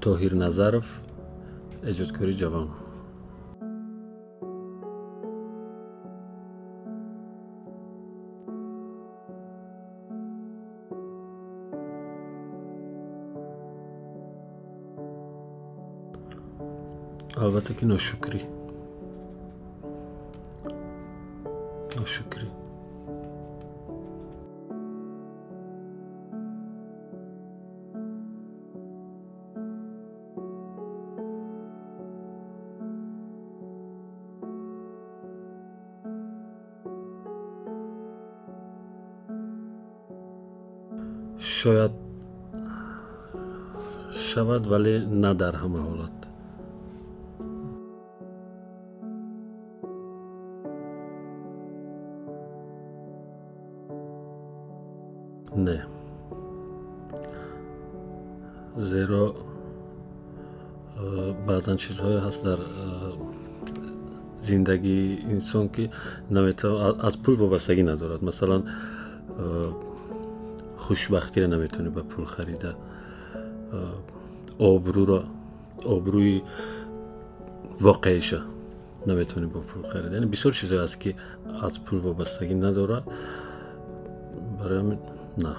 طاهر نظرов ایجادکاری جوان. البته که ناشکری شاید شود ولی نه در همه حالات. نه، زیرا بعضا چیزهایی هست در زندگی انسان که نمیتونه از پول وابستگی ندارد. مثلا خوشبختی را نمیتونه با پول خریده، آبروی واقعیشه نمیتونه با پول خریده. یعنی بسیار چیزهایی هست که از پول وابستگی نداره. برای همین نه.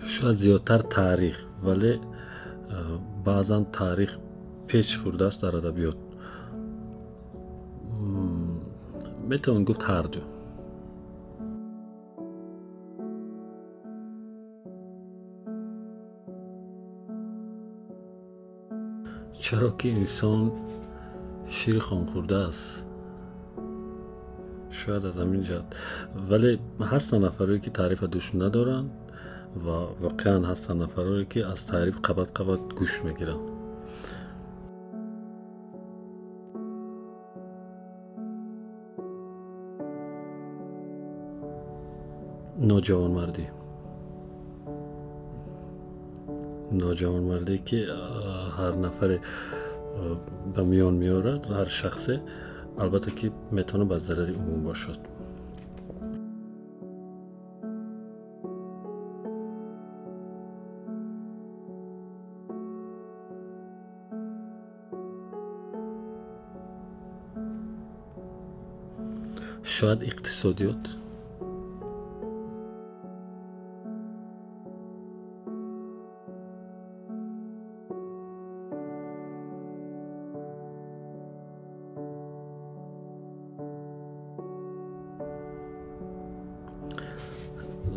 شاید زیادتر تاریخ، ولی بعضا تاریخ پیچ خورده است در ادبیات. میتوان گفت هر دو. چرا که انسان شیر خام خورده است، شاید از همین جهت. ولی هستن نفرایی که تعریف دوش ندارن و واقعا هستن نفرایی که از تعریف قبط گوش میگیرن. ناجوانمردی که هر نفر به میان میارد، هر شخصه، البته که میتونه به ضرر عموم باشد. شاید اقتصادیات.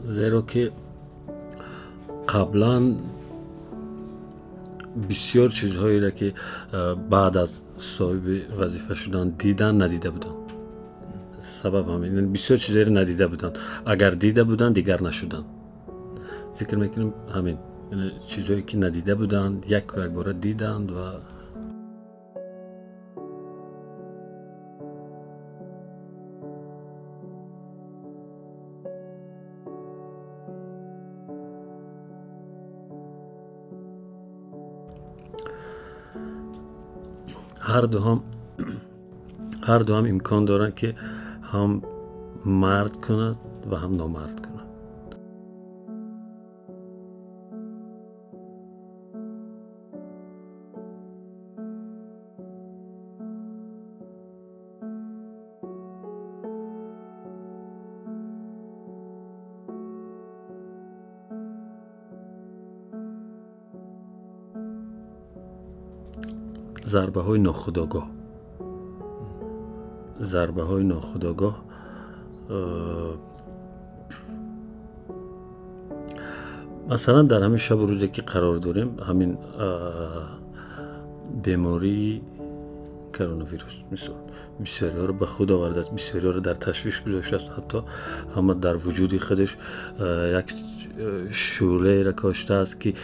زیرا که قبلا بسیار چیزهایی را که بعد از صاحب وظیفه شدن دیدن ندیده بودن. سبب همین، یعنی بسیار چیزهایی را ندیده بودن. اگر دیده بودن دیگر نشدن. فکر میکنم همین، یعنی چیزهایی که ندیده بودن یک بار دیدند و هر دو هم امکان دارن که هم مرد کند و هم نامرد کند. ضربه های ناخودآگاه مثلا در همین شب و روزی که قرار داریم، همین بیماری کرونا ویروس مثلا بسیاری ها رو به خود آورده است، بسیاری ها رو در تشویش گذاشته است، حتی همه در وجود خودش یک شعله را کاشته است که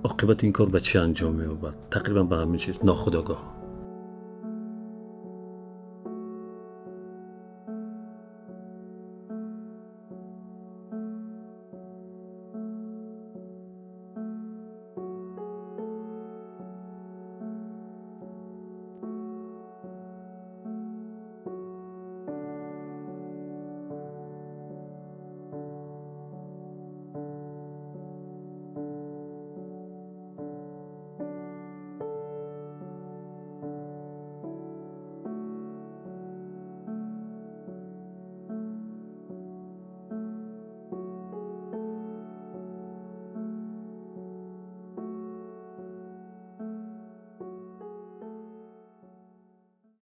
عاقبت این کار به چه انجام می‌یابد. تقریبا به همین چیز ناخودآگاه.